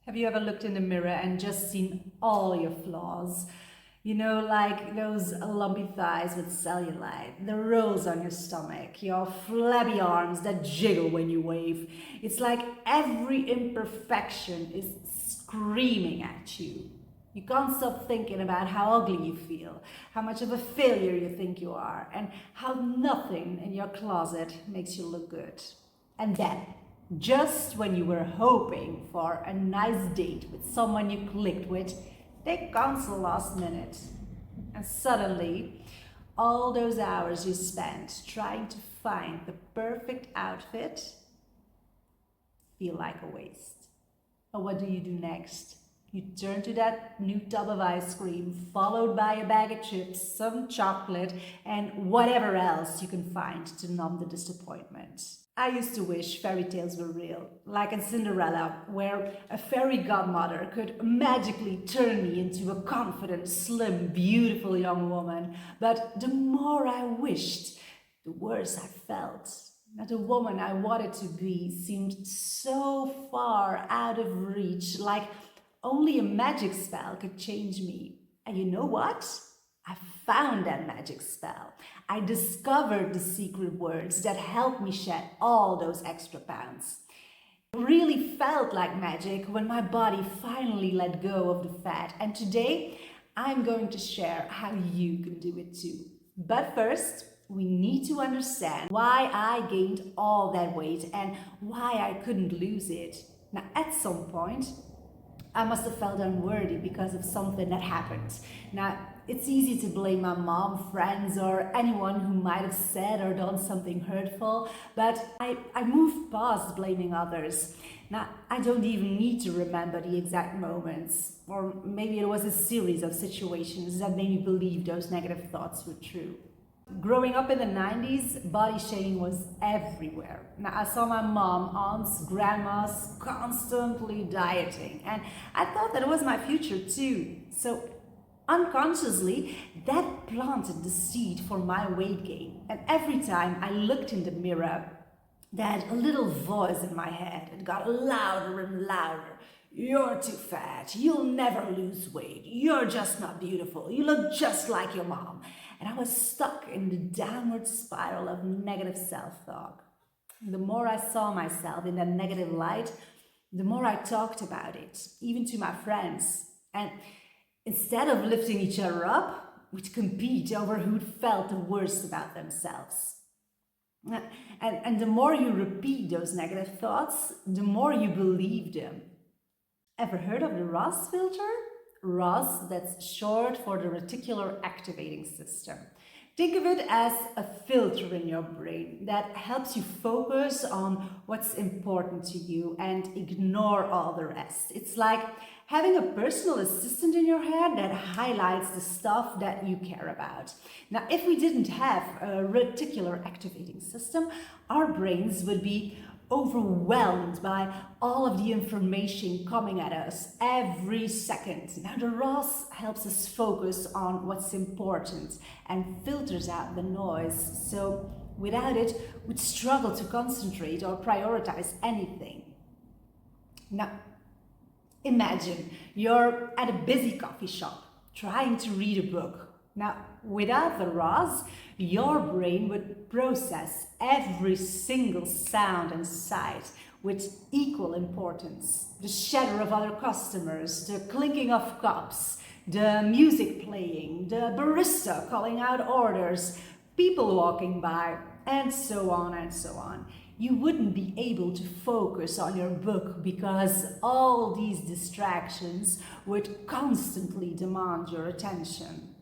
Have you ever looked in the mirror and just seen all your flaws? You know, like those lumpy thighs with cellulite, the rolls on your stomach, your flabby arms that jiggle when you wave. It's like every imperfection is screaming at you. You can't stop thinking about how ugly you feel, how much of a failure you think you are, and how nothing in your closet makes you look good. And then, just when you were hoping for a nice date with someone you clicked with, they cancel last minute. And suddenly, all those hours you spent trying to find the perfect outfit feel like a waste. But what do you do next? You turn to that new tub of ice cream, followed by a bag of chips, some chocolate, and whatever else you can find to numb the disappointment. I used to wish fairy tales were real, like in Cinderella, where a fairy godmother could magically turn me into a confident, slim, beautiful young woman. But the more I wished, the worse I felt. That the woman I wanted to be seemed so far out of reach, like only a magic spell could change me. And you know what? I found that magic spell. I discovered the secret words that helped me shed all those extra pounds. It really felt like magic when my body finally let go of the fat. And today, I'm going to share how you can do it too. But first, we need to understand why I gained all that weight and why I couldn't lose it. Now, at some point, I must have felt unworthy because of something that happened. Now, it's easy to blame my mom, friends, or anyone who might have said or done something hurtful, but I moved past blaming others. Now, I don't even need to remember the exact moments, or maybe it was a series of situations that made me believe those negative thoughts were true. Growing up in the 90s, body shaming was everywhere. Now, I saw my mom, aunts, grandmas constantly dieting, and I thought that it was my future too. So unconsciously, that planted the seed for my weight gain. And every time I looked in the mirror, that little voice in my head, it got louder and louder. You're too fat. You'll never lose weight. You're just not beautiful. You look just like your mom. And I was stuck in the downward spiral of negative self-talk. The more I saw myself in that negative light, the more I talked about it, even to my friends. And instead of lifting each other up, we'd compete over who felt the worst about themselves. And the more you repeat those negative thoughts, the more you believe them. Ever heard of the ROS filter? ROS, that's short for the reticular activating system. Think of it as a filter in your brain that helps you focus on what's important to you and ignore all the rest. It's like having a personal assistant in your head that highlights the stuff that you care about. Now, if we didn't have a reticular activating system, our brains would be overwhelmed by all of the information coming at us every second. Now, the ROS helps us focus on what's important and filters out the noise. So without it, we'd struggle to concentrate or prioritize anything. Now, imagine you're at a busy coffee shop trying to read a book. Now, without the ROS, your brain would process every single sound and sight with equal importance. The chatter of other customers, the clinking of cups, the music playing, the barista calling out orders, people walking by, and so on and so on. You wouldn't be able to focus on your book because all these distractions would constantly demand your attention.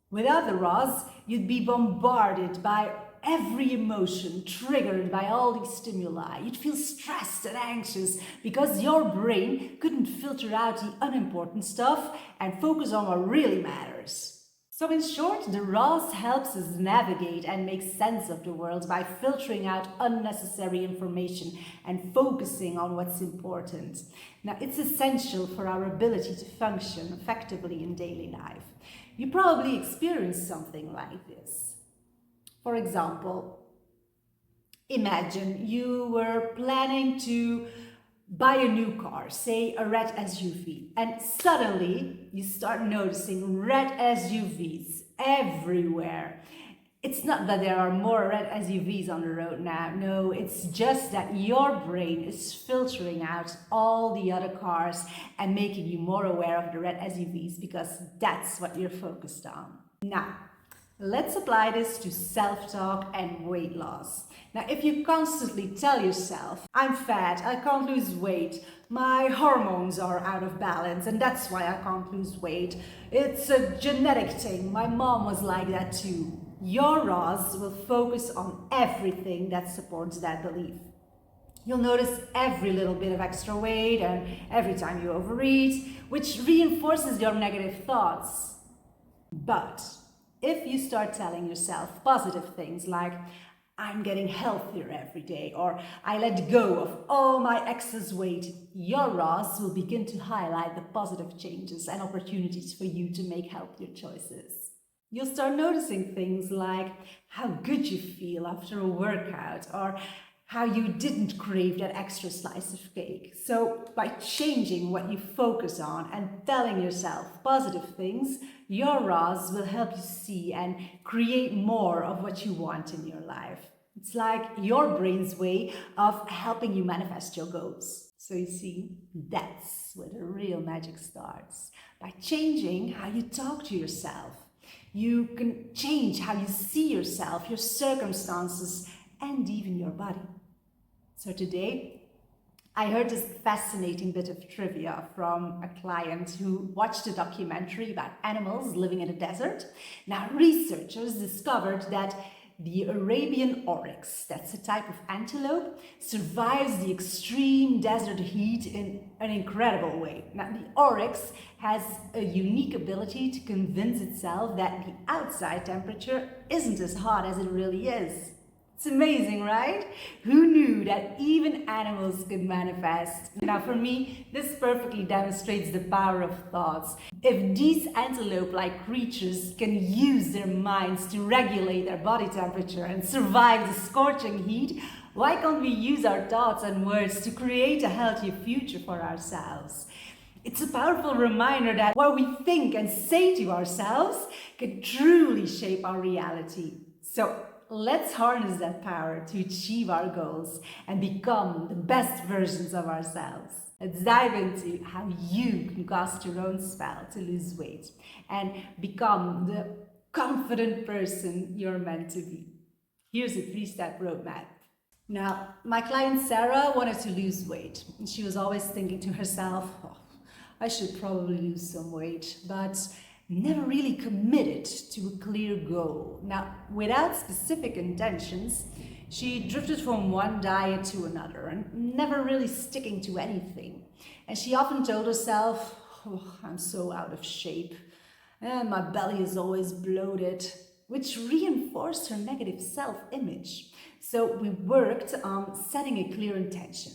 Without the ROS, you'd be bombarded by every emotion triggered by all these stimuli. You'd feel stressed and anxious because your brain couldn't filter out the unimportant stuff and focus on what really matters. So in short, the ROS helps us navigate and make sense of the world by filtering out unnecessary information and focusing on what's important. Now, it's essential for our ability to function effectively in daily life. You probably experienced something like this. For example, imagine you were planning to Buy a new car, say a red SUV, and suddenly you start noticing red SUVs everywhere. It's not that there are more red SUVs on the road now, no, it's just that your brain is filtering out all the other cars and making you more aware of the red SUVs because that's what you're focused on. Now, let's apply this to self-talk and weight loss. Now, if you constantly tell yourself, I'm fat, I can't lose weight, my hormones are out of balance and that's why I can't lose weight, it's a genetic thing, my mom was like that too. Your Roz will focus on everything that supports that belief. You'll notice every little bit of extra weight and every time you overeat, which reinforces your negative thoughts. But if you start telling yourself positive things like, I'm getting healthier every day, or I let go of all my excess weight, your Roz will begin to highlight the positive changes and opportunities for you to make healthier choices. You'll start noticing things like how good you feel after a workout, or how you didn't crave that extra slice of cake. So by changing what you focus on and telling yourself positive things, your Roz will help you see and create more of what you want in your life. It's like your brain's way of helping you manifest your goals. So you see, that's where the real magic starts. By changing how you talk to yourself, you can change how you see yourself, your circumstances, and even your body. So today, I heard this fascinating bit of trivia from a client who watched a documentary about animals living in a desert. Now, researchers discovered that the Arabian oryx, that's a type of antelope, survives the extreme desert heat in an incredible way. Now, the oryx has a unique ability to convince itself that the outside temperature isn't as hot as it really is. It's amazing, right? Who knew that even animals could manifest? Now, for me, this perfectly demonstrates the power of thoughts. If these antelope-like creatures can use their minds to regulate their body temperature and survive the scorching heat, why can't we use our thoughts and words to create a healthier future for ourselves? It's a powerful reminder that what we think and say to ourselves can truly shape our reality. So, let's harness that power to achieve our goals and become the best versions of ourselves. Let's dive into how you can cast your own spell to lose weight and become the confident person you're meant to be. Here's a 3-step roadmap. Now, my client Sarah wanted to lose weight. She was always thinking to herself, I should probably lose some weight, but never really committed to a clear goal. Now, without specific intentions, she drifted from one diet to another and never really sticking to anything. And she often told herself, I'm so out of shape, and my belly is always bloated, which reinforced her negative self-image. So we worked on setting a clear intention.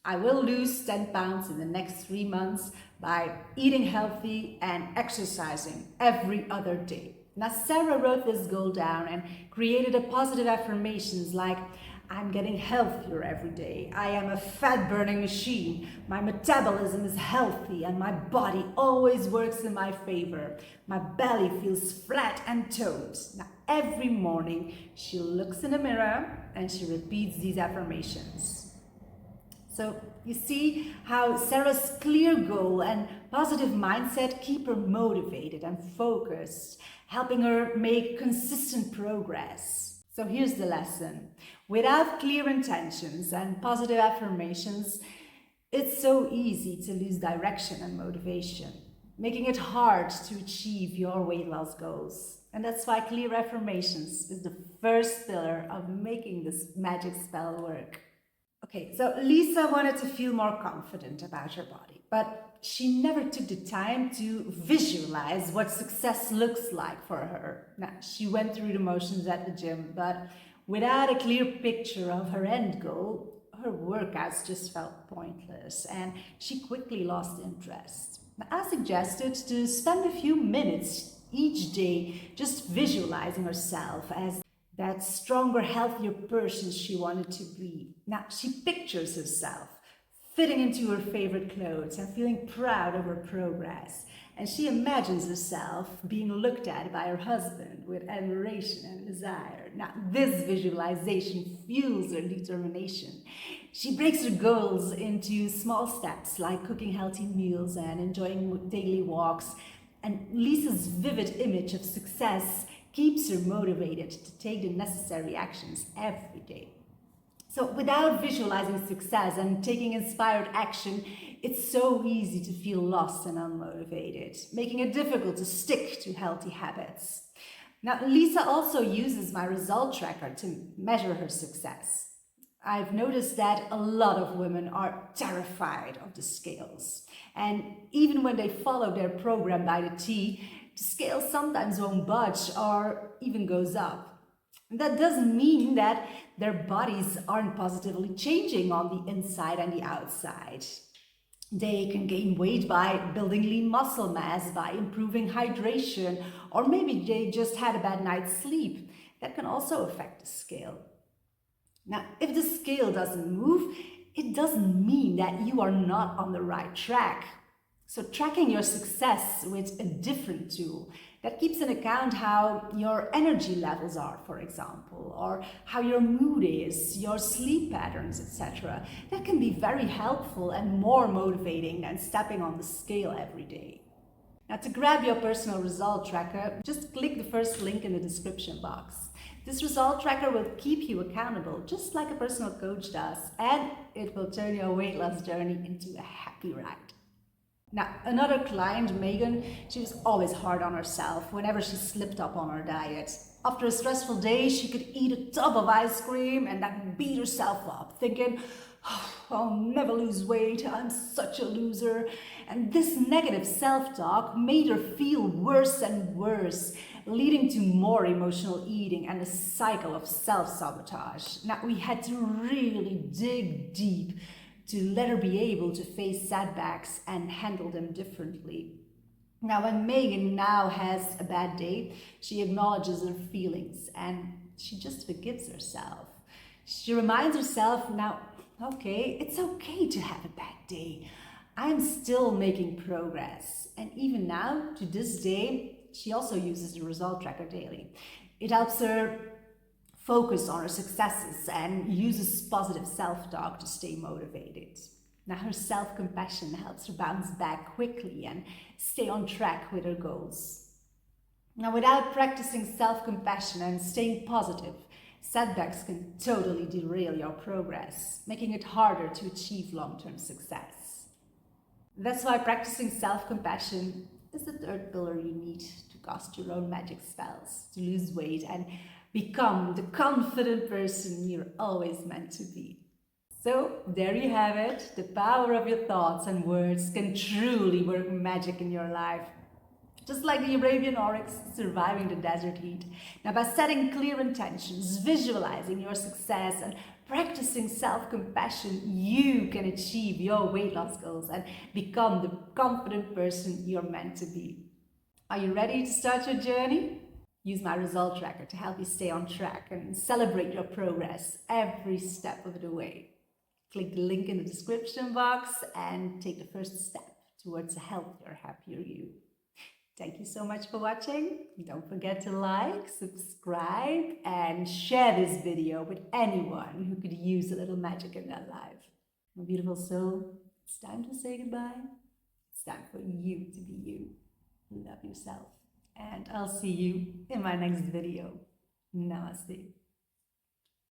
I will lose 10 pounds in the next 3 months by eating healthy and exercising every other day. Now, Sarah wrote this goal down and created a positive affirmations like, I'm getting healthier every day. I am a fat-burning machine. My metabolism is healthy and my body always works in my favor. My belly feels flat and toned. Now, every morning, she looks in the mirror and she repeats these affirmations. So you see how Sarah's clear goal and positive mindset keep her motivated and focused, helping her make consistent progress. So here's the lesson. Without clear intentions and positive affirmations, it's so easy to lose direction and motivation, making it hard to achieve your weight loss goals. And that's why clear affirmations is the first pillar of making this magic spell work. Okay, so Lisa wanted to feel more confident about her body, but she never took the time to visualize what success looks like for her. Now, she went through the motions at the gym, but without a clear picture of her end goal, her workouts just felt pointless and she quickly lost interest. Now, I suggested to spend a few minutes each day just visualizing herself as that stronger, healthier person she wanted to be. Now, she pictures herself fitting into her favorite clothes and feeling proud of her progress. And she imagines herself being looked at by her husband with admiration and desire. Now, this visualization fuels her determination. She breaks her goals into small steps like cooking healthy meals and enjoying daily walks. And Lisa's vivid image of success keeps her motivated to take the necessary actions every day. So without visualizing success and taking inspired action, it's so easy to feel lost and unmotivated, making it difficult to stick to healthy habits. Now, Lisa also uses my result tracker to measure her success. I've noticed that a lot of women are terrified of the scales. And even when they follow their program by the T, the scale sometimes won't budge or even goes up. That doesn't mean that their bodies aren't positively changing on the inside and the outside. They can gain weight by building lean muscle mass, by improving hydration, or maybe they just had a bad night's sleep. That can also affect the scale. Now, if the scale doesn't move, it doesn't mean that you are not on the right track. So tracking your success with a different tool that keeps in account how your energy levels are, for example, or how your mood is, your sleep patterns, etc. That can be very helpful and more motivating than stepping on the scale every day. Now, to grab your personal result tracker, just click the first link in the description box. This result tracker will keep you accountable, just like a personal coach does, and it will turn your weight loss journey into a happy ride. Now, another client, Megan, she was always hard on herself whenever she slipped up on her diet. After a stressful day, she could eat a tub of ice cream and then beat herself up, thinking, oh, I'll never lose weight, I'm such a loser. And this negative self-talk made her feel worse and worse, leading to more emotional eating and a cycle of self-sabotage. Now, we had to really dig deep to let her be able to face setbacks and handle them differently. Now, when Megan now has a bad day, she acknowledges her feelings and she just forgives herself. She reminds herself now, okay, it's okay to have a bad day. I'm still making progress. And even now, to this day, she also uses the result tracker daily. It helps her focus on her successes and uses positive self-talk to stay motivated. Now, her self-compassion helps her bounce back quickly and stay on track with her goals. Now, without practicing self-compassion and staying positive, setbacks can totally derail your progress, making it harder to achieve long-term success. That's why practicing self-compassion is the third pillar you need to cast your own magic spells, to lose weight and become the confident person you're always meant to be. So there you have it. The power of your thoughts and words can truly work magic in your life. Just like the Arabian oryx surviving the desert heat. Now, by setting clear intentions, visualizing your success, and practicing self-compassion, you can achieve your weight loss goals and become the confident person you're meant to be. Are you ready to start your journey? Use my result tracker to help you stay on track and celebrate your progress every step of the way. Click the link in the description box and take the first step towards a healthier, happier you. Thank you so much for watching. Don't forget to like, subscribe, and share this video with anyone who could use a little magic in their life. My beautiful soul, it's time to say goodbye. It's time for you to be you. Love yourself. And I'll see you in my next video. Namaste.